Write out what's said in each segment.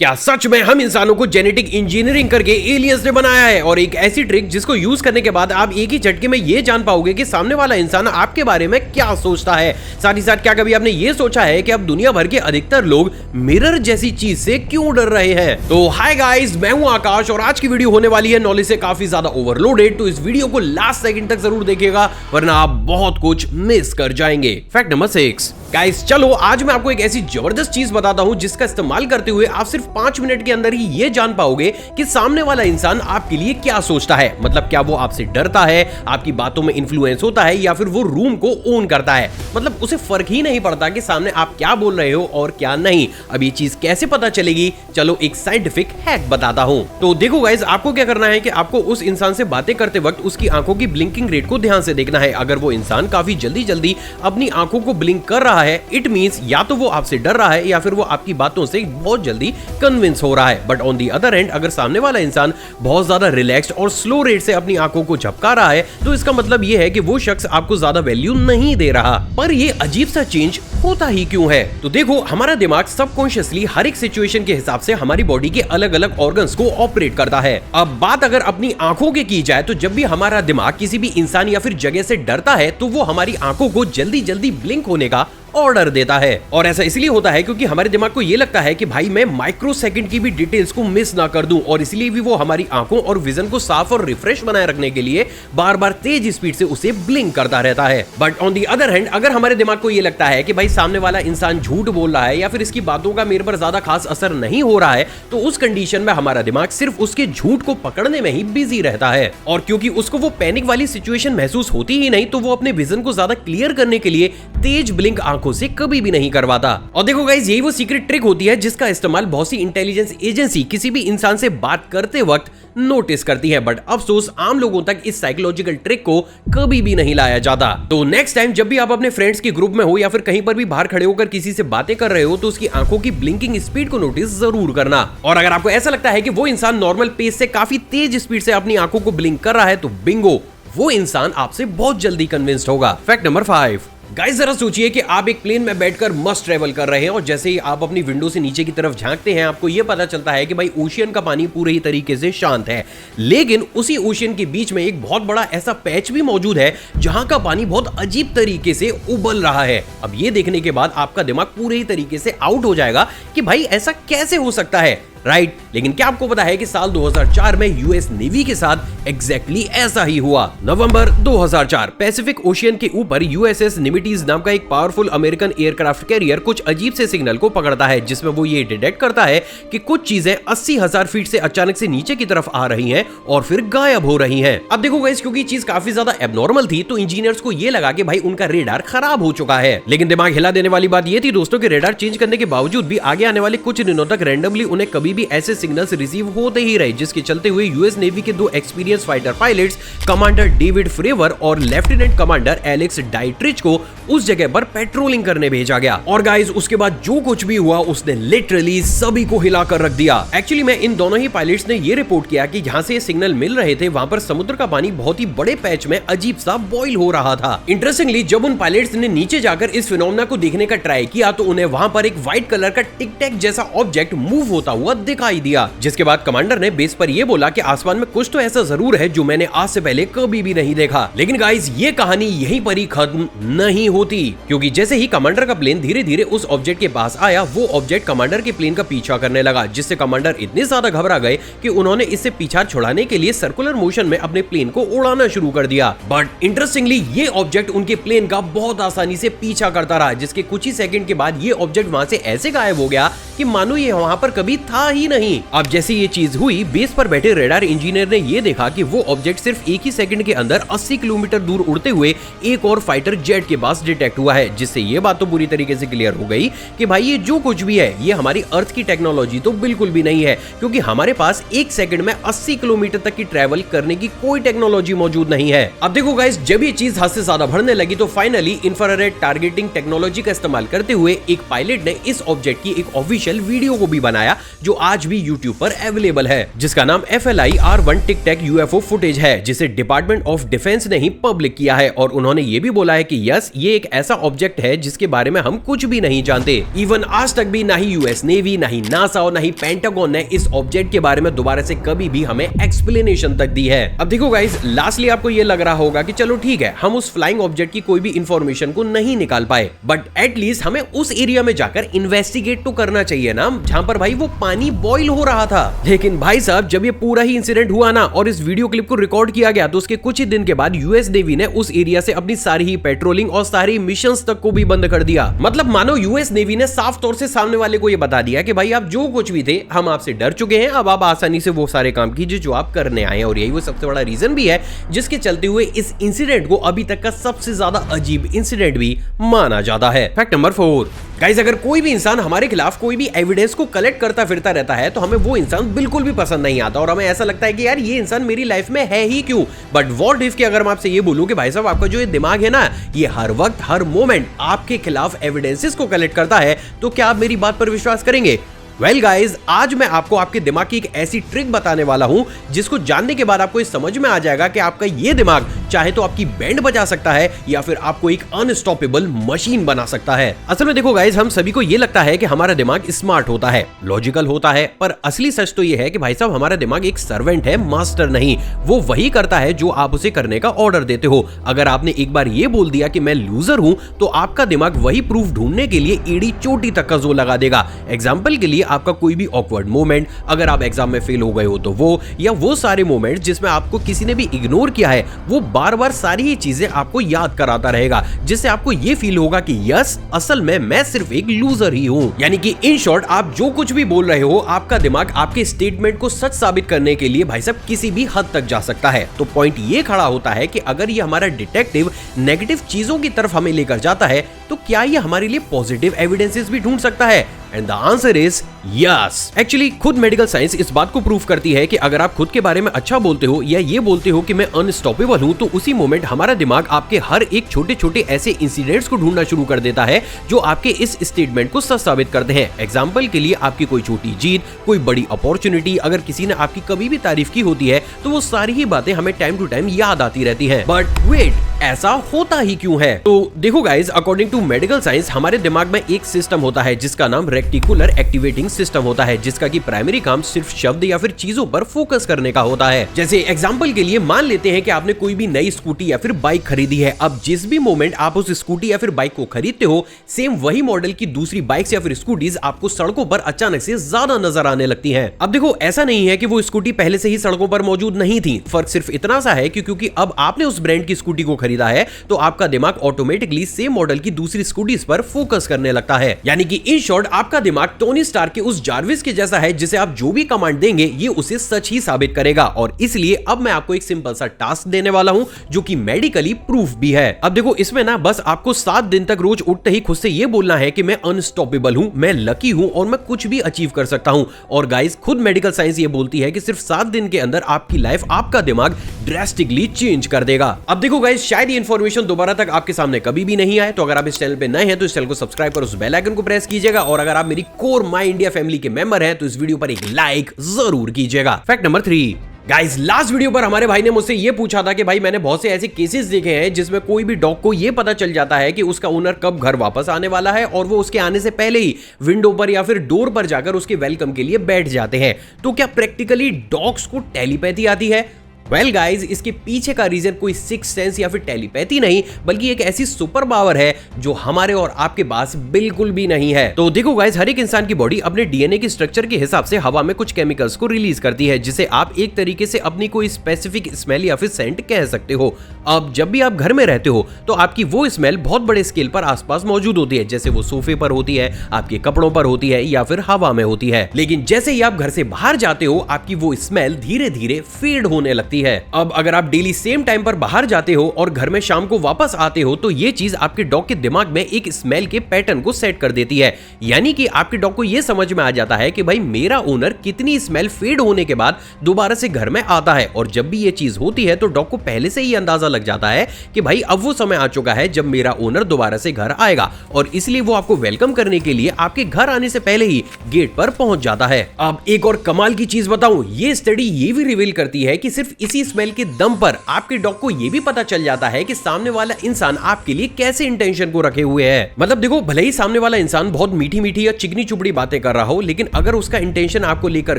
क्या सच में हम इंसानों को जेनेटिक इंजीनियरिंग करके एलियंस ने बनाया है? और एक ऐसी ट्रिक जिसको यूज करने के बाद आप एक ही झटके में ये जान पाओगे कि सामने वाला इंसान आपके बारे में क्या सोचता है। साथ ही साथ क्या कभी आपने ये सोचा है कि अब दुनिया भर के अधिकतर लोग मिरर जैसी चीज से क्यों डर रहे हैं? तो हाय गाइस, मैं हूं आकाश और आज की वीडियो होने वाली है नॉलेज से काफी ज्यादा ओवरलोडेड। तो इस वीडियो को लास्ट सेकंड तक जरूर देखिएगा वरना आप बहुत कुछ मिस कर जाएंगे। फैक्ट नंबर 6 गाइस, चलो आज मैं आपको एक ऐसी जबरदस्त चीज बताता हूं जिसका इस्तेमाल करते हुए आप सिर्फ 5 मिनट के अंदर ही ये जान पाओगे कि सामने वाला इंसान आपके लिए क्या सोचता है। मतलब क्या वो आपसे डरता है, आपकी बातों में इन्फ्लुएंस होता है या फिर वो रूम को ओन करता है। मतलब उसे फर्क ही नहीं पड़ता कि सामने आप क्या बोल रहे हो और क्या नहीं। अब ये चीज कैसे पता चलेगी, चलो एक साइंटिफिक हैक बताता हूं। तो देखो गाइस, आपको क्या करना है कि आपको उस इंसान से बातें करते वक्त उसकी आंखों की ब्लिंकिंग रेट को ध्यान से देखना है। अगर वो इंसान काफी जल्दी अपनी आंखों को ब्लिंक कर रहा है, इट मींस या तो वो आपसे डर रहा है या फिर वो आपकी बातों से बहुत जल्दी कन्विंस हो रहा है। But on the other hand, अगर सामने वाला इंसान बहुत ज्यादा रिलैक्स्ड और स्लो रेट से अपनी आंखों को झपका रहा है तो इसका मतलब ये है कि वो शख्स आपको ज्यादा वैल्यू नहीं दे रहा। पर ये अजीब सा चेंज होता ही क्यों है? तो देखो, हमारा दिमाग सबकॉन्शियसली हर एक सिचुएशन के हिसाब से हमारी बॉडी के अलग अलग ऑर्गन्स को ऑपरेट करता है। अब बात अगर अपनी आंखों की जाए तो जब भी हमारा दिमाग किसी भी इंसान या फिर जगह से डरता है तो वो हमारी आंखों को जल्दी ब्लिंक होने का ऑर्डर देता है। और ऐसा इसलिए होता है क्योंकि हमारे दिमाग को ये लगता है कि भाई मैं माइक्रो सेकंड की भी डिटेल्स को मिस ना कर दूं, और इसलिए भी वो हमारी आंखों और विजन को साफ और रिफ्रेश बनाए रखने के लिए बार बार तेज स्पीड से उसे ब्लिंक करता रहता है। But on the other hand, अगर हमारे दिमाग को ये लगता है कि भाई सामने वाला इंसान झूठ बोल रहा है या फिर इसकी बातों का मेरे पर ज्यादा खास असर नहीं हो रहा है, तो उस कंडीशन में हमारा दिमाग सिर्फ उसके झूठ को पकड़ने में ही बिजी रहता है। और क्योंकि उसको वो पैनिक वाली सिचुएशन महसूस होती ही नहीं, तो वो अपने विजन को ज्यादा क्लियर करने के लिए तेज ब्लिंक आंखों से कभी भी नहीं करवाता। और देखो गाइस, यही वो सीक्रेट ट्रिक होती है जिसका इस्तेमाल बहुत सी इंटेलिजेंस एजेंसी किसी भी इंसान से बात करते वक्त नोटिस करती है। बट अफसोस आम लोगों तक इस साइकोलॉजिकल ट्रिक को कभी भी नहीं लाया जाता। तो नेक्स्ट टाइम जब भी आप अपने फ्रेंड्स के ग्रुप में हो या फिर कहीं पर भी बाहर खड़े होकर किसी से बातें कर रहे हो तो उसकी आंखों की ब्लिंकिंग स्पीड को नोटिस जरूर करना। और अगर आपको ऐसा लगता है कि वो इंसान नॉर्मल पेस से काफी तेज स्पीड से अपनी आंखों को ब्लिंक कर रहा है तो बिंगो, वो इंसान आपसे बहुत जल्दी कन्विंस्ड होगा। फैक्ट नंबर 5 गाइस, जरा सोचिए कि आप एक प्लेन में बैठकर मस्त ट्रेवल कर रहे हैं और जैसे ही आप अपनी विंडो से नीचे की तरफ झांकते हैं आपको यह पता चलता है कि भाई ओशियन का पानी पूरे ही तरीके से शांत है, लेकिन उसी ओशियन के बीच में एक बहुत बड़ा ऐसा पैच भी मौजूद है जहां का पानी बहुत अजीब तरीके से उबल रहा है। अब ये देखने के बाद आपका दिमाग पूरे ही तरीके से आउट हो जाएगा कि भाई ऐसा कैसे हो सकता है, राइट? लेकिन क्या आपको पता है कि साल 2004 में यूएस नेवी के साथ एग्जैक्टली ऐसा ही हुआ। नवंबर 2004, पैसिफिक ओशियन के ऊपर यूएसएस निमिटीज नाम का एक पावरफुल अमेरिकन एयरक्राफ्ट कैरियर कुछ अजीब से सिग्नल को पकड़ता है जिसमें वो ये डिटेक्ट करता है कि कुछ चीजें 80,000 फीट से अचानक से नीचे की तरफ आ रही हैं और फिर गायब हो रही हैं। अब देखो गाइस, क्योंकि चीज काफी ज्यादा एबनॉर्मल थी तो इंजीनियर्स को ये लगा कि भाई उनका रेडार खराब हो चुका है। लेकिन दिमाग हिला देने वाली बात ये थी दोस्तों कि रेडार चेंज करने के बावजूद भी आगे आने वाले कुछ दिनों तक रैंडमली उन्हें कभी भी ऐसे सिग्नल्स रिसीव होते ही रहे, जिसके चलते हुए यूएस नेवी के 2 experience fighter pilots commander David Fravor और लेफ्टिनेंट कमांडर एलेक्स डाइट्रिच को उस जगह पर पेट्रोलिंग करने भेजा गया। और गाइस, उसके बाद जो कुछ भी हुआ उसने लिटरली सभी को हिलाकर रख दिया। एक्चुअली में इन दोनों ही पायलट्स ने ये रिपोर्ट किया कि जहां से ये सिग्नल मिल रहे थे वहां पर समुद्र का पानी बहुत ही बड़े पैच में अजीब सा बॉईल हो रहा था। इंटरेस्टिंगली, जब उन पायलट्स ने नीचे जाकर इस फिनोमेना को देखने का ट्राई किया तो उन्हें वहां पर एक व्हाइट कलर का टिक टैक जैसा ऑब्जेक्ट मूव होता हुआ दिखाई दिया। जिसके बाद कमांडर ने बेस पर यह बोला कि आसमान में कुछ तो ऐसा जरूर है जो मैंने आज से पहले कभी भी नहीं देखा। लेकिन गाइस, ये कहानी यहीं पर ही खत्म नहीं होती, क्योंकि जैसे ही कमांडर का प्लेन धीरे धीरे उस ऑब्जेक्ट के पास आया वो ऑब्जेक्ट कमांडर के प्लेन का पीछा करने लगा, जिससे कमांडर इतने ज्यादा घबरा गए कि उन्होंने इससे पीछा छुड़ाने के लिए सर्कुलर मोशन में अपने प्लेन को उड़ाना शुरू कर दिया। बट इंटरेस्टिंगली, ये ऑब्जेक्ट उनके प्लेन का बहुत आसानी से पीछा करता रहा, जिसके कुछ ही सेकंड के बाद ये ऑब्जेक्ट वहां से ऐसे गायब हो गया कि मानो ये वहां पर कभी था ही नहीं। अब जैसे ये चीज हुई, बेस पर बैठे रेडार इंजीनियर ने यह देखा कि वो ऑब्जेक्ट सिर्फ एक ही सेकंड के अंदर 80 किलोमीटर दूर उड़ते हुए एक और फाइटर जेट के पास डिटेक्ट हुआ है, जिससे ये बात तो पूरी तरीके से क्लियर हो गई कि भाई ये जो कुछ भी है ये हमारी अर्थ की टेक्नोलॉजी तो बिल्कुल भी नहीं है, क्योंकि हमारे पास एक सेकंड में 80 किलोमीटर तक की ट्रैवल करने की कोई टेक्नोलॉजी मौजूद नहीं है। अब देखो गाइस, जब ये चीज हद से ज्यादा बढ़ने लगी तो फाइनली इंफ्रारेड टारगेटिंग टेक्नोलॉजी का इस्तेमाल करते हुए एक पायलट ने इस ऑब्जेक्ट की एक ऑफिशियल वीडियो को भी बनाया जो आज भी यूट्यूब पर अवेलेबल है, जिसका नाम FLIR-1 टिक टैक यूएफओ फुटेज है जिसे डिपार्टमेंट ऑफ डिफेंस ने ही पब्लिक किया है और उन्होंने ये भी बोला है कि यस, ये एक ऐसा ऑब्जेक्ट है जिसके बारे में हम कुछ भी नहीं जानते। इवन आज तक भी ना ही यूएस नेवी, ना ही नासा और ना ही पेंटागन ने इस ऑब्जेक्ट के बारे में दोबारा से कभी भी हमें एक्सप्लेनेशन तक दी है। अब देखो गाइस, लास्टली आपको ये लग रहा होगा कि चलो ठीक है, हम उस फ्लाइंग ऑब्जेक्ट की कोई भी इंफॉर्मेशन को नहीं निकाल पाए, बट एटलीस्ट हमें उस एरिया में जाकर इन्वेस्टिगेट तो करना चाहिए ना, जहां पर भाई वो पानी बॉईल हो रहा था। लेकिन भाई साहब, जब ये पूरा ही इंसिडेंट हुआ ना और इस वीडियो क्लिप को रिकॉर्ड किया गया तो उसके कुछ ही दिन के बाद यूएस नेवी ने उस एरिया से अपनी सारी ही पेट्रोलिंग और सारी मिशंस तक को भी बंद कर दिया। मतलब मानो यूएस नेवी ने साफ तौर से सामने वाले को ये बता दिया कि भाई आप जो कुछ भी थे, हम आपसे डर चुके हैं, अब आप आसानी से वो सारे काम कीजिए जो आप करने आए हैं। और यही वो सबसे बड़ा रीजन भी है जिसके चलते हुए इस इंसिडेंट को अभी तक का सबसे ज्यादा अजीब इंसिडेंट भी माना जाता है। फैक्ट नंबर 4, गाइस, अगर कोई भी इंसान हमारे खिलाफ कोई भी एविडेंस को कलेक्ट करता फिरता रहता है तो हमें वो इंसान बिल्कुल भी पसंद नहीं आता और हमें ऐसा लगता है कि यार ये इंसान मेरी लाइफ में है ही क्यों। बट व्हाट इफ कि अगर मैं आपसे ये बोलूं कि भाई साहब, आपका जो ये दिमाग है ना, ये हर वक्त हर मोमेंट आपके खिलाफ एविडेंसेस को कलेक्ट करता है, तो क्या आप मेरी बात पर विश्वास करेंगे? वेल गाइज, आज मैं आपको आपके दिमाग की एक ऐसी ट्रिक बताने वाला हूं जिसको जानने के बाद आपको इस समझ में आ जाएगा कि आपका ये दिमाग चाहे तो आपकी बैंड बजा सकता है या फिर आपको एक अनस्टॉपेबल मशीन बना सकता है। असल में देखो गाइज, हम सभी को ये लगता है कि हमारा दिमाग स्मार्ट होता है, लॉजिकल होता है, पर असली सच तो ये है कि भाई साहब, हमारा दिमाग एक सर्वेंट है, मास्टर नहीं। वो वही करता है जो आप उसे करने का ऑर्डर देते हो। अगर आपने एक बार ये बोल दिया कि मैं लूजर हूं, तो आपका दिमाग वही प्रूफ ढूंढने के लिए एड़ी चोटी तक का जोर लगा देगा। एग्जाम्पल के लिए, आपका कोई भी ऑकवर्ड मोमेंट, अगर आप एग्जाम में फेल हो गए हो तो वो, या वो सारे मोमेंट जिसमें आपको किसी ने भी इग्नोर किया है, वो बार बार सारी ही चीजें आपको याद कराता रहेगा, जिससे आपको ये फील होगा कि यस, असल में मैं सिर्फ एक लूजर ही हूं। यानी कि इन शॉर्ट, आप जो कुछ भी बोल रहे हो, आपका दिमाग आपके स्टेटमेंट को सच साबित करने के लिए भाई साहब किसी भी हद तक जा सकता है। तो पॉइंट ये खड़ा होता है कि अगर ये हमारा डिटेक्टिव नेगेटिव चीजों की तरफ हमें लेकर जाता है, तो क्या ये हमारे लिए पॉजिटिव एविडेंसेस भी ढूंढ सकता है? And the answer is yes. Actually खुद मेडिकल साइंस इस बात को प्रूव करती है कि अगर आप खुद के बारे में अच्छा बोलते हो या ये बोलते हो कि मैं अनस्टॉपेबल हूं, तो उसी मोमेंट हमारा दिमाग आपके हर एक छोटे छोटे ऐसे इंसिडेंट्स को ढूंढना शुरू कर देता है जो आपके इस स्टेटमेंट को सच साबित करते हैं। एग्जाम्पल के लिए, आपकी कोई छोटी जीत, कोई बड़ी अपॉर्चुनिटी, अगर किसी ने आपकी कभी भी तारीफ की होती है तो वो सारी ही बातें हमें टाइम टू टाइम याद आती रहती हैं। बट वेट, ऐसा होता ही क्यों है? तो देखो guys, according to medical science, हमारे दिमाग में एक सिस्टम होता है जिसका नाम रेक्टिकुलर एक्टिवेटिंग सिस्टम होता है, जिसका की प्राइमरी काम सिर्फ शब्द या फिर चीजों पर फोकस करने का होता है। जैसे एग्जांपल के लिए मान लेते हैं कि आपने कोई भी नई स्कूटी या फिर बाइक खरीदी है। अब जिस भी मोमेंट आप उस स्कूटी या फिर बाइक को खरीदते हो, सेम वही मॉडल की दूसरी बाइक्स या फिर स्कूटीज आपको सड़कों पर अचानक से ज्यादा नजर आने लगती हैं। अब देखो, ऐसा नहीं है कि वो स्कूटी पहले से ही सड़कों पर मौजूद नहीं थी। फर्क सिर्फ इतना सा है कि क्योंकि अब आपने उस ब्रांड की स्कूटी को खरीदा है, तो आपका दिमाग ऑटोमेटिकली सेम मॉडल की दूसरी स्कूटीज पर फोकस करने लगता है। यानी कि इन शॉर्ट, आपका दिमाग टोनी स्टार्क के उस जार्विस के जैसा है जिसे आप जो भी कमांड देंगे ये उसे सच ही साबित करेगा। और इसलिए अब मैं आपको एक सिंपल सा टास्क देने वाला हूं जो कि मेडिकली प्रूफ भी है। अब देखो, इसमें ना बस आपको 7 दिन तक रोज उठते ही खुद से ये बोलना है कि मैं अनस्टॉपेबल हूं, मैं लकी हूं और मैं कुछ भी अचीव कर सकता हूं। और गाइस, खुद मेडिकल साइंस ये बोलती है कि सिर्फ 7 दिन के अंदर आपकी लाइफ, आपका दिमाग ड्रास्टिकली चेंज कर देगा। अब देखो गाइस, शायद ये इंफॉर्मेशन दोबारा तक आपके सामने कभी भी नहीं आए, तो अगर आप इस चैनल पे नए हैं तो इस चैनल को सब्सक्राइब कर उस बेल आइकन को प्रेस कीजिएगा। और अगर आप मेरी कोर माई इंडिया फैमिली के मेंबर हैं तो इस वीडियो पर एक लाइक जरूर कीजिएगा। Fact number 3, guys, last video पर हमारे भाई ने मुझसे ये पूछा था कि भाई, मैंने बहुत से ऐसे केसेस देखे हैं जिसमें कोई भी डॉग को ये पता चल जाता है कि उसका ओनर कब घर वापस आने वाला है और वो उसके आने से पहले ही विंडो पर या फिर डोर पर जाकर उसके वेलकम के लिए बैठ जाते हैं। तो क्या प्रैक्टिकली डॉग्स को टेलीपैथी आती है? वेल गाइज, इसके पीछे का रीजन कोई सिक्स सेंस या फिर टेलीपैथी नहीं, बल्कि एक ऐसी सुपर पावर है जो हमारे और आपके पास बिल्कुल भी नहीं है। तो देखो गाइज, हर एक इंसान की बॉडी अपने डीएनए की स्ट्रक्चर के हिसाब से हवा में कुछ केमिकल्स को रिलीज करती है, जिसे आप एक तरीके से अपनी कोई स्पेसिफिक स्मेल या फिर सेंट कह सकते हो। अब जब भी आप घर में रहते हो तो आपकी वो स्मेल बहुत बड़े स्केल पर आसपास मौजूद होती है, जैसे वो सोफे पर होती है, आपके कपड़ों पर होती है या फिर हवा में होती है। लेकिन जैसे ही आप घर से बाहर जाते हो, आपकी वो स्मेल धीरे धीरे फेड होने लगती है। अब अगर आप डेली सेम टाइम पर बाहर जाते हो और घर में शाम को वापस आते हो, तो ये चीज आपके डॉग के दिमाग में एक स्मेल के पैटर्न को सेट कर देती है। यानी कि आपके डॉग को ये समझ में आ जाता है कि भाई, मेरा ओनर कितनी स्मेल फेड होने के बाद दोबारा से घर में आता है। और जब भी ये चीज होती है तो डॉग को पहले से ही अंदाजा लग जाता है कि भाई, अब वो समय आ चुका है जब मेरा ओनर दोबारा से घर आएगा, और इसलिए वो आपको वेलकम करने के लिए आपके घर आने से पहले ही गेट पर पहुंच जाता है। अब एक और कमाल की चीज बताऊं, ये स्टडी ये भी रिवील करती है कि सिर्फ इसी स्मेल के दम पर आपके डॉग को ये भी पता चल जाता है कि सामने वाला इंसान आपके लिए कैसे इंटेंशन को रखे हुए है। मतलब देखो, भले ही सामने वाला इंसान बहुत मीठी मीठी या चिकनी चुपड़ी बातें कर रहा हो, लेकिन अगर उसका इंटेंशन आपको लेकर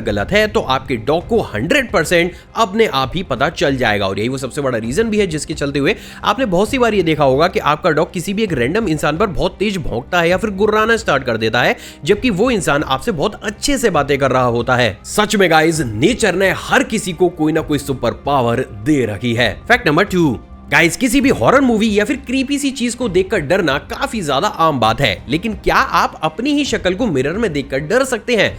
गलत है तो आपके डॉग को 100% अपने आप ही पता चल जाएगा। और यही वो सबसे बड़ा रीजन भी है जिसके चलते हुए आपने बहुत सी बार ये देखा होगा कि आपका डॉग किसी भी एक रैंडम इंसान पर बहुत तेज भौंकता है या फिर गुर्राना स्टार्ट कर देता है, जबकि वो इंसान आपसे बहुत अच्छे से बातें कर रहा होता है। सच में गाइस, नेचर ने हर किसी को कोई ना कोई सुपर पावर दे रखी है। फैक्ट नंबर 2, गाइस, किसी भी हॉरर मूवी या फिर क्रीपी सी चीज को देखकर डरना काफी ज्यादा आम बात है, लेकिन क्या आप अपनी ही शक्ल को मिरर में देखकर डर सकते हैं?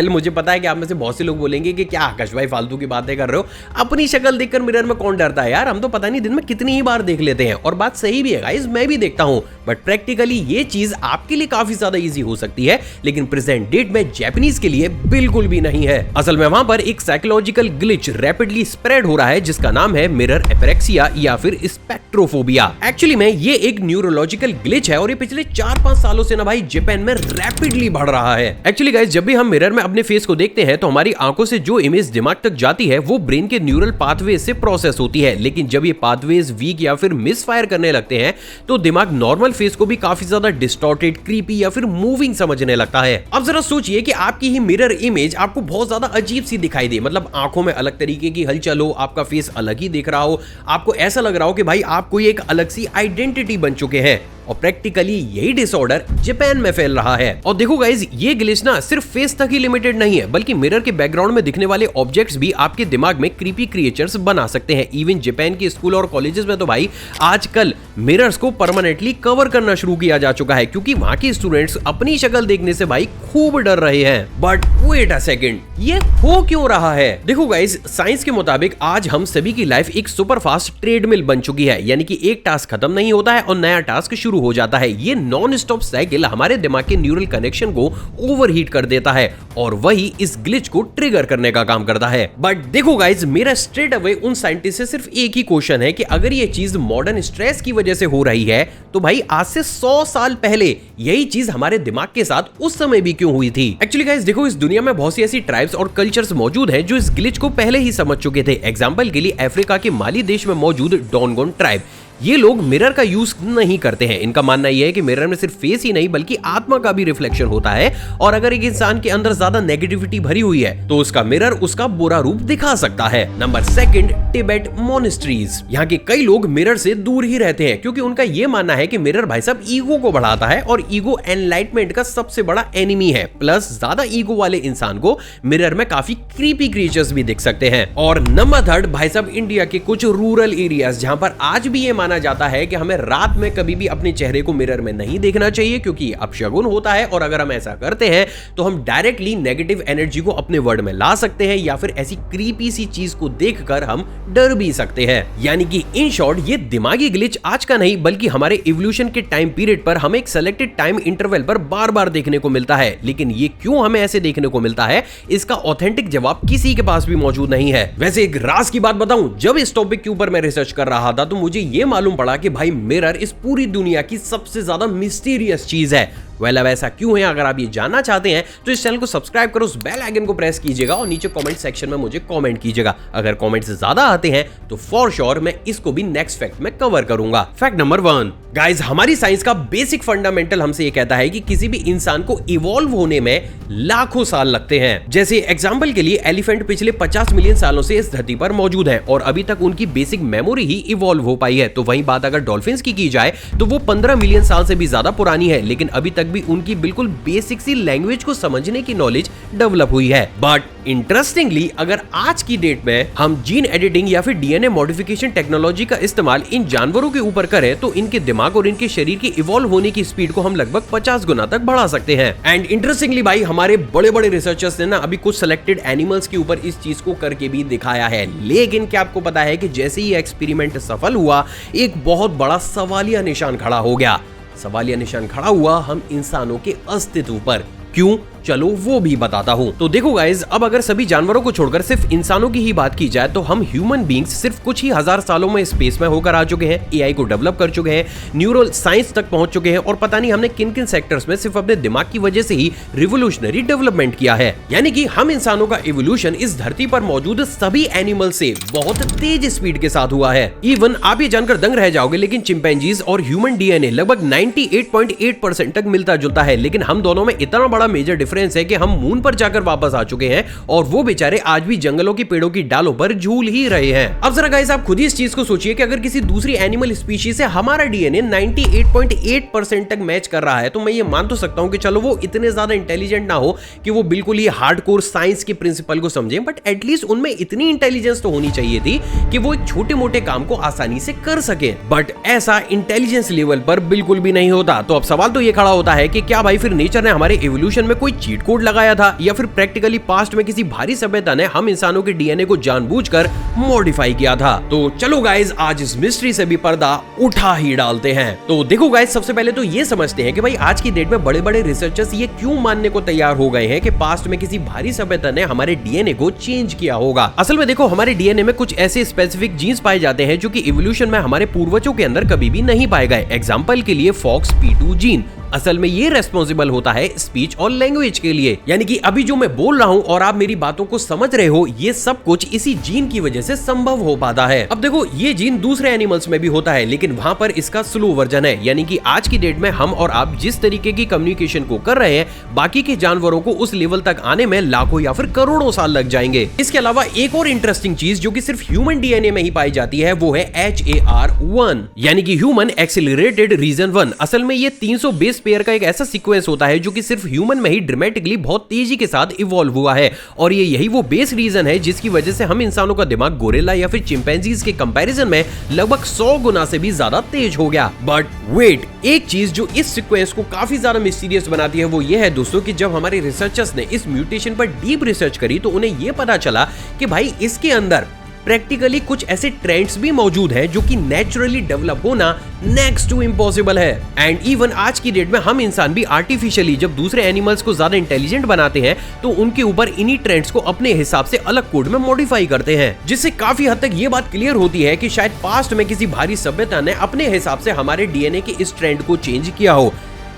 मुझे पता है कि आप में से बहुत से लोग बोलेंगे कि क्या आकाश भाई फालतू की बातें कर रहे हो, अपनी शक्ल देखकर मिरर में कौन डरता है यार, हम तो पता नहीं दिन में कितनी ही बार देख लेते हैं। और बात सही भी है गाइस, मैं भी देखता हूं, बट प्रैक्टिकली ये चीज आपके लिए काफी ज्यादा इजी हो सकती है, लेकिन प्रेजेंट डेट में जापानीज के लिए बिल्कुल भी नहीं है। असल में वहां पर एक साइकोलॉजिकल ग्लिच रैपिडली स्प्रेड हो रहा है जिसका नाम है मिरर एपरेक्सिया या फिर स्पेक्ट्रोफोबिया। एक्चुअली में ये एक न्यूरोलॉजिकल ग्लिच है और ये पिछले 4-5 सालों से ना भाई जापान में रैपिडली बढ़ रहा है। एक्चुअली गाइस, जब भी हम मिरर में अपने फेस को देखते हैं तो हमारी आंखों से जो इमेज दिमाग तक जाती है वो ब्रेन के न्यूरल पाथवे से प्रोसेस होती है, लेकिन जब ये पाथवेज वीक या फिर मिसफायर करने लगते हैं तो दिमाग नॉर्मल फेस को भी काफी ज्यादा डिस्टॉर्टेड, क्रीपी या फिर मूविंग समझने लगता है। अब जरा सोचिए कि आपकी ही मिरर इमेज आपको बहुत ज्यादा अजीब सी दिखाई दे, मतलब आंखों में अलग तरीके की हलचल हो, आपका फेस अलग ही दिख रहा हो, आपको ऐसा लग रहा हो कि भाई आप कोई एक अलग सी आइडेंटिटी बन चुके हैं। और प्रैक्टिकली यही डिसऑर्डर जापान में फैल रहा है। और देखो गाइस, ये ग्लिच ना सिर्फ फेस तक ही लिमिटेड नहीं है, बल्कि मिरर के बैकग्राउंड में दिखने वाले ऑब्जेक्ट्स भी आपके दिमाग में क्रीपी क्रिएचर्स बना सकते हैं। इवन जापान के स्कूल और कॉलेजेस में तो भाई आजकल मिरर्स को परमानेंटली कवर करना शुरू किया जा चुका है, क्योंकि वहां के स्टूडेंट्स अपनी शक्ल देखने से भाई खूब डर रहे हैं। बट वेट अ सेकंड, ये हो क्यों रहा है? देखो गाइस, साइंस के मुताबिक आज हम सभी की लाइफ एक सुपर फास्ट ट्रेडमिल बन चुकी है, यानी कि एक टास्क खत्म नहीं होता है और नया टास्क शुरू हो जाता है। ये नॉन स्टॉप साइकिल हमारे दिमाग के न्यूरल कनेक्शन को ओवरहीट कर देता है और वही इस ग्लिच को ट्रिगर करने का काम करता है। बट देखो गाइस, मेरा स्ट्रेट अवे उन साइंटिस्ट से सिर्फ एक ही क्वेश्चन है कि अगर ये चीज मॉडर्न स्ट्रेस की वजह से हो रही है तो भाई आज से 100 साल पहले यही चीज हमारे दिमाग के साथ उस समय भी क्यों हुई थी? एक्चुअली गाइस देखो, इस दुनिया में बहुत सी ऐसी ट्राइब्स और कल्चर्स मौजूद हैं जो इस ग्लिच को पहले ही समझ चुके थे। एग्जांपल के लिए अफ्रीका के माली देश में मौजूद डोंगोन ट्राइब, ये लोग मिरर का यूज नहीं करते हैं। इनका मानना यह है कि मिरर में सिर्फ फेस ही नहीं बल्कि आत्मा का भी रिफ्लेक्शन होता है, और अगर एक इंसान के अंदर ज्यादा नेगेटिविटी भरी हुई है तो उसका मिरर उसका बुरा रूप दिखा सकता है। Number 2, Tibet monasteries. यहाँ के कई लोग मिरर से दूर ही रहते हैं क्योंकि उनका यह मानना है कि मिरर भाई साहब ईगो को बढ़ाता है और ईगो एनलाइटमेंट का सबसे बड़ा एनिमी है। प्लस ज्यादा ईगो वाले इंसान को मिरर में काफी क्रीपी क्रिएचर्स भी दिख सकते हैं। और नंबर 3 भाई साहब, इंडिया के कुछ रूरल एरियाज जहां पर आज भी ये माना जाता है कि हमें रात में कभी भी अपने चेहरे को मिरर में नहीं देखना चाहिए क्योंकि अपशगुन होता है, और अगर हम ऐसा करते हैं तो हम डायरेक्टली नेगेटिव एनर्जी को अपने वर्ड में ला सकते हैं या फिर ऐसी क्रीपी सी चीज को देखकर हम डर भी सकते हैं। यानी कि इन शॉर्ट, ये दिमागी ग्लिच आज का नहीं बल्कि हमारे इवोल्यूशन के टाइम पीरियड पर हमें एक सिलेक्टेड टाइम इंटरवल पर बार बार देखने को मिलता है। लेकिन ये क्यों हमें ऐसे देखने को मिलता है, इसका ऑथेंटिक जवाब किसी के पास भी मौजूद नहीं है। वैसे एक राज की बात बताऊं, जब इस टॉपिक के ऊपर मैं रिसर्च कर रहा था तो मुझे ये मालूम पड़ा कि भाई मिरर इस पूरी दुनिया की सबसे ज्यादा मिस्टीरियस चीज है। अब ऐसा क्यों है? अगर आप ये जानना चाहते हैं तो इस चैनल को सब्सक्राइब करो, उस बेल आइकन को प्रेस कीजिएगा और नीचे कमेंट सेक्शन में मुझे कमेंट कीजिएगा। अगर कमेंट्स ज्यादा आते हैं तो फॉर श्योर मैं इसको भी नेक्स्ट फैक्ट में कवर करूंगा। फैक्ट नंबर 1, गाइस, हमारी साइंस का बेसिक फंडामेंटल हमसे ये कहता है कि किसी भी इंसान को इवॉल्व होने में लाखों साल लगते हैं। जैसे एग्जांपल के लिए एलिफेंट पिछले 50 मिलियन सालों से इस धरती पर मौजूद है और अभी तक उनकी बेसिक मेमोरी ही इवॉल्व हो पाई है। तो वही बात अगर डॉल्फिन्स की जाए तो वो 15 मिलियन साल से भी ज्यादा पुरानी है, लेकिन अभी तक भी उनकी बिल्कुल बेसिक सी लैंग्वेज को समझने की नॉलेज डेवलप हुई है। बट इंटरेस्टिंगली, अगर आज की डेट में हम जीन एडिटिंग या फिर डीएनए मॉडिफिकेशन टेक्नोलॉजी का इस्तेमाल इन जानवरों के ऊपर करें तो इनके दिमाग और इनके शरीर के इवॉल्व होने की स्पीड को हम लगभग 50 गुना तक बढ़ा सकते हैं। एंड इंटरेस्टिंगली भाई, हमारे बड़े बड़े रिसर्चर्स ने ना अभी कुछ सिलेक्टेड एनिमल्स के ऊपर इस चीज को करके भी दिखाया है। लेकिन क्या आपको पता है कि जैसे ही एक्सपेरिमेंट सफल हुआ, एक बहुत बड़ा सवालिया निशान खड़ा हो गया। सवालिया निशान खड़ा हुआ हम इंसानों के अस्तित्व पर। क्यों? चलो वो भी बताता हूँ। तो देखो गाइज, अब अगर सभी जानवरों को छोड़कर सिर्फ इंसानों की ही बात की जाए तो हम ह्यूमन बींग्स सिर्फ कुछ ही हजार सालों में स्पेस में होकर आ चुके हैं, एआई को डेवलप कर चुके हैं, न्यूरल साइंस तक पहुंच चुके हैं और पता नहीं हमने किन किन सेक्टर्स में सिर्फ अपने दिमाग की वजह से ही रिवोल्यूशनरी डेवलपमेंट किया है। यानी कि हम इंसानों का इवोल्यूशन इस धरती पर मौजूद सभी एनिमल से बहुत तेज स्पीड के साथ हुआ है। इवन आप ये जानकर दंग रह जाओगे, लेकिन चिंपैंजीज और ह्यूमन डीएनए लगभग 98.8% तक मिलता जुलता है, लेकिन हम दोनों में इतना बड़ा मेजर डिफरेंस है कि हम मून पर जाकर वापस आ चुके हैं और वो बेचारे आज भी जंगलों की पेड़ों की डालों पर झूल ही रहे हैं। अब जरा गाइस आप खुद ही इस चीज को सोचिए कि अगर किसी दूसरी एनिमल स्पीशीज से हमारा डीएनए 98.8% तक मैच कर रहा है तो मैं ये मान तो सकता हूं कि चलो वो इतने ज्यादा इंटेलिजेंट ना हो कि वो बिल्कुल ही हार्डकोर साइंस के प्रिंसिपल को समझे, बट एटलीस्ट उनमें इतनी इंटेलिजेंस तो होनी चाहिए थी कि वो एक छोटे मोटे काम को आसानी से कर सके। बट ऐसा इंटेलिजेंस लेवल पर बिल्कुल भी नहीं होता। तो अब सवाल तो ये खड़ा होता है कि क्या भाई फिर नेचर ने हमारे एवोल्यूशन में कोई चीट कोड लगाया था, या फिर प्रैक्टिकली पास्ट में किसी भारी सभ्यता ने हम इंसानों के डीएनए को जानबूझकर मॉडिफाई किया था। तो चलो गाइस आज इस मिस्ट्री से भी पर्दा उठा ही डालते हैं। तो देखो गाइस, सबसे पहले तो ये समझते हैं कि भाई आज की डेट में बड़े बड़े रिसर्चर्स ये क्यों मानने को तैयार हो गए हैं कि पास्ट में किसी भारी सभ्यता ने हमारे डीएनए को चेंज किया होगा। असल में देखो, हमारे डीएनए में कुछ ऐसे स्पेसिफिक जीन्स पाए जाते हैं जो कि इवोल्यूशन में हमारे पूर्वजों के अंदर कभी भी नहीं पाए गए। एग्जांपल के लिए FOXP2 जीन, असल में ये रेस्पॉन्सिबल होता है स्पीच और लैंग्वेज के लिए। यानी कि अभी जो मैं बोल रहा हूँ और आप मेरी बातों को समझ रहे हो, ये सब कुछ इसी जीन की वजह से संभव हो पाता है। अब देखो, ये जीन दूसरे एनिमल्स में भी होता है, लेकिन वहां पर इसका स्लो वर्जन है। यानी कि आज की डेट में हम और आप जिस तरीके की कम्युनिकेशन को कर रहे हैं, बाकी के जानवरों को उस लेवल तक आने में लाखों या फिर करोड़ों साल लग जाएंगे। इसके अलावा एक और इंटरेस्टिंग चीज जो कि सिर्फ ह्यूमन डीएनए में ही पाई जाती है वो है HAR1, यानी कि ह्यूमन एक्सेलरेटेड रीजन 1। असल में ये 300 बेस पेयर का एक ऐसा सीक्वेंस होता है जो कि सिर्फ ह्यूमन में ही ड्रामेटिकली बहुत तेजी के साथ इवॉल्व हुआ है, और ये यही वो बेस रीजन है जिसकी वजह से हम इंसानों का दिमाग गोरिल्ला या फिर चिंपैंजीज के कंपैरिजन में लगभग 100 गुना से भी ज्यादा तेज हो गया। बट वेट, एक चीज जो इस सीक्वेंस को काफी ज्यादा मिस्टीरियस बनाती है वो ये है दोस्तों कि जब हमारे रिसर्चर्स ने इस म्यूटेशन पर डीप रिसर्च करी तो उन्हें ये पता चला कि भाई इसके अंदर प्रैक्टिकली कुछ ऐसे ट्रेंड्स भी मौजूद हैं जो कि नेचुरली डेवलप होना नेक्स्ट टू इम्पॉसिबल है। एंड इवन आज की डेट में हम इंसान भी आर्टिफिशियली जब दूसरे एनिमल्स को ज्यादा इंटेलिजेंट बनाते हैं तो उनके ऊपर इन्हीं ट्रेंड्स को अपने हिसाब से अलग कोड में मॉडिफाई करते हैं, जिससे काफी हद तक ये बात क्लियर होती है कि शायद पास्ट में किसी भारी सभ्यता ने अपने हिसाब से हमारे डीएनए के इस ट्रेंड को चेंज किया हो।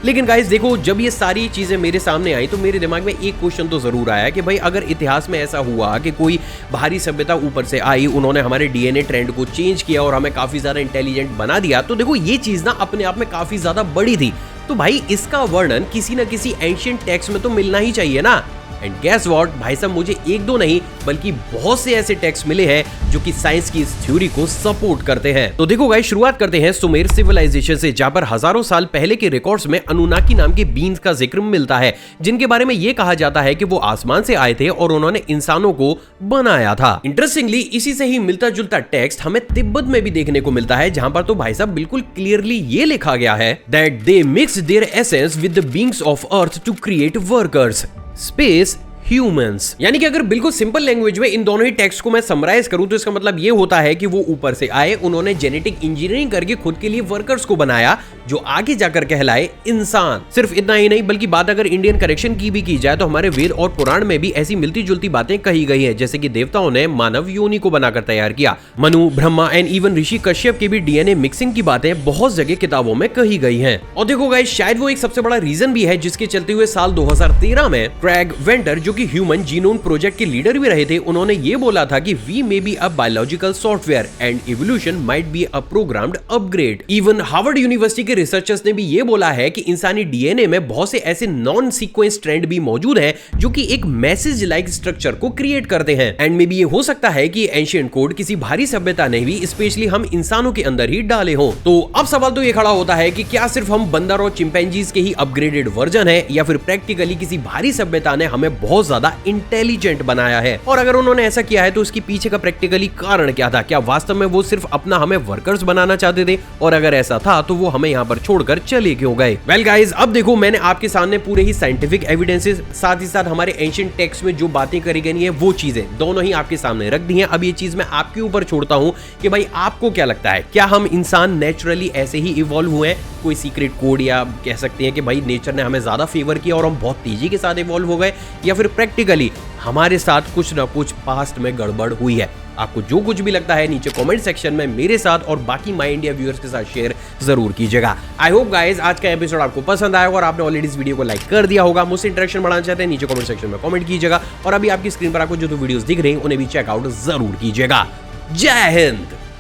लेकिन गाइस देखो, जब ये सारी चीजें मेरे सामने आई तो मेरे दिमाग में एक क्वेश्चन तो जरूर आया कि भाई अगर इतिहास में ऐसा हुआ कि कोई भारी सभ्यता ऊपर से आई, उन्होंने हमारे डीएनए ट्रेंड को चेंज किया और हमें काफी ज्यादा इंटेलिजेंट बना दिया, तो देखो ये चीज ना अपने आप में काफी ज्यादा बड़ी थी, तो भाई इसका वर्णन किसी न किसी एंशिएंट टेक्स्ट में तो मिलना ही चाहिए ना। एंड गेस व्हाट भाई साहब, मुझे एक दो नहीं बल्कि बहुत से ऐसे टेक्स्ट मिले हैं जो कि साइंस की इस थ्योरी को सपोर्ट करते हैं। तो देखो गाइस, शुरुआत करते हैं सुमेर सिविलाइजेशन से, जहां पर हजारों साल पहले के रिकॉर्ड्स में अनुनाकी नाम के बीन्स का जिक्र मिलता है, जिनके बारे में ये कहा जाता है कि वो आसमान से आए थे और उन्होंने इंसानों को बनाया था। इंटरेस्टिंगली इसी से ही मिलता जुलता टेक्स्ट हमें तिब्बत में भी देखने को मिलता है, जहां पर तो भाई साहब बिल्कुल क्लियरली ये लिखा गया है that they mix their essence with the beings of earth to create workers space humans. यानी कि अगर बिल्कुल सिंपल लैंग्वेज में इन दोनों ही टेक्स्ट को मैं समराइज करूं तो इसका मतलब ये होता है कि वो ऊपर से आए, उन्होंने जेनेटिक इंजीनियरिंग करके खुद के लिए वर्कर्स को बनाया जो आगे जाकर कहलाए इंसान। सिर्फ इतना ही नहीं बल्कि बात अगर इंडियन करेक्शन की भी की जाए तो हमारे वेद और पुराण में भी ऐसी मिलती जुलती बातें कही गई हैं, जैसे कि देवताओं ने मानव योनि को बनाकर तैयार किया। मनु, ब्रह्मा एंड इवन ऋषि कश्यप की भी डीएनए मिक्सिंग की बातें बहुत जगह किताबों में कही गई हैं। और देखो गाइस, शायद वो एक सबसे बड़ा रीजन भी है जिसके चलते हुए साल 2013 में क्रेग वेंटर, जो कि ह्यूमन जीनोम प्रोजेक्ट के लीडर भी रहे थे, उन्होंने ये बोला था कि we may be a biological software and evolution might be a programmed upgrade. Even Harvard University के रिसर्चर्स ने भी ये बोला है कि इंसानी डीएनए में बहुत से ऐसे नॉन सीक्वेंस ट्रेंड भी मौजूद हैं जो कि एक मैसेज लाइक स्ट्रक्चर को क्रिएट करते हैं। एंड मे बी ये हो सकता है कि एंशिएंट कोड किसी भारी सभ्यता ने भी स्पेशली हम इंसानों के अंदर ही डाले हो। तो अब सवाल तो ये खड़ा होता है कि क्या सिर्फ हम बंदर और चिंपैंजीज के ही अपग्रेडेड वर्जन है, या फिर प्रैक्टिकली किसी भारी सभ्यता ने हमें बहुत ज्यादा इंटेलिजेंट बनाया है? और अगर उन्होंने ऐसा किया है तो इसके पीछे का प्रैक्टिकली कारण क्या था? क्या वास्तव में वो सिर्फ अपना हमें वर्कर्स बनाना चाहते थे, और अगर ऐसा था तो वो हमें यहाँ यहाँ पर छोड़कर चले क्यों गए। वेल गाइस, अब देखो मैंने आपके सामने पूरे ही साइंटिफिक एविडेंसेस साथ ही साथ हमारे एंशिएंट टेक्स्ट में जो बातें करी गई हैं वो चीजें दोनों ही आपके सामने रख दी हैं। अब ये चीज मैं आपके ऊपर छोड़ता हूं कि भाई आपको क्या लगता है, क्या हम इंसान नेचुरली ऐसे ही इवॉल्व हुए हैं, कोई सीक्रेट कोड, या कह सकते हैं कि भाई नेचर ने हमें ज्यादा फेवर किया और हम बहुत तेजी के साथ इवॉल्व हो गए, या फिर प्रैक्टिकली हमारे साथ कुछ ना कुछ पास्ट में गड़बड़ हुई है। आपको जो कुछ भी लगता है नीचे कमेंट सेक्शन में मेरे साथ और बाकी माय इंडिया व्यूअर्स के साथ शेयर जरूर कीजिएगा। आई होप गाइस आज का एपिसोड आपको पसंद आया और आपने ऑलरेडी इस वीडियो को लाइक कर दिया होगा। मुझसे इंटरेक्शन बढ़ाना चाहते हैं नीचे कमेंट सेक्शन में कमेंट कीजिएगा और अभी आपकी स्क्रीन पर आपको जो वीडियोस दिख रही हैं उन्हें भी चेकआउट जरूर कीजिएगा। जय हिंद।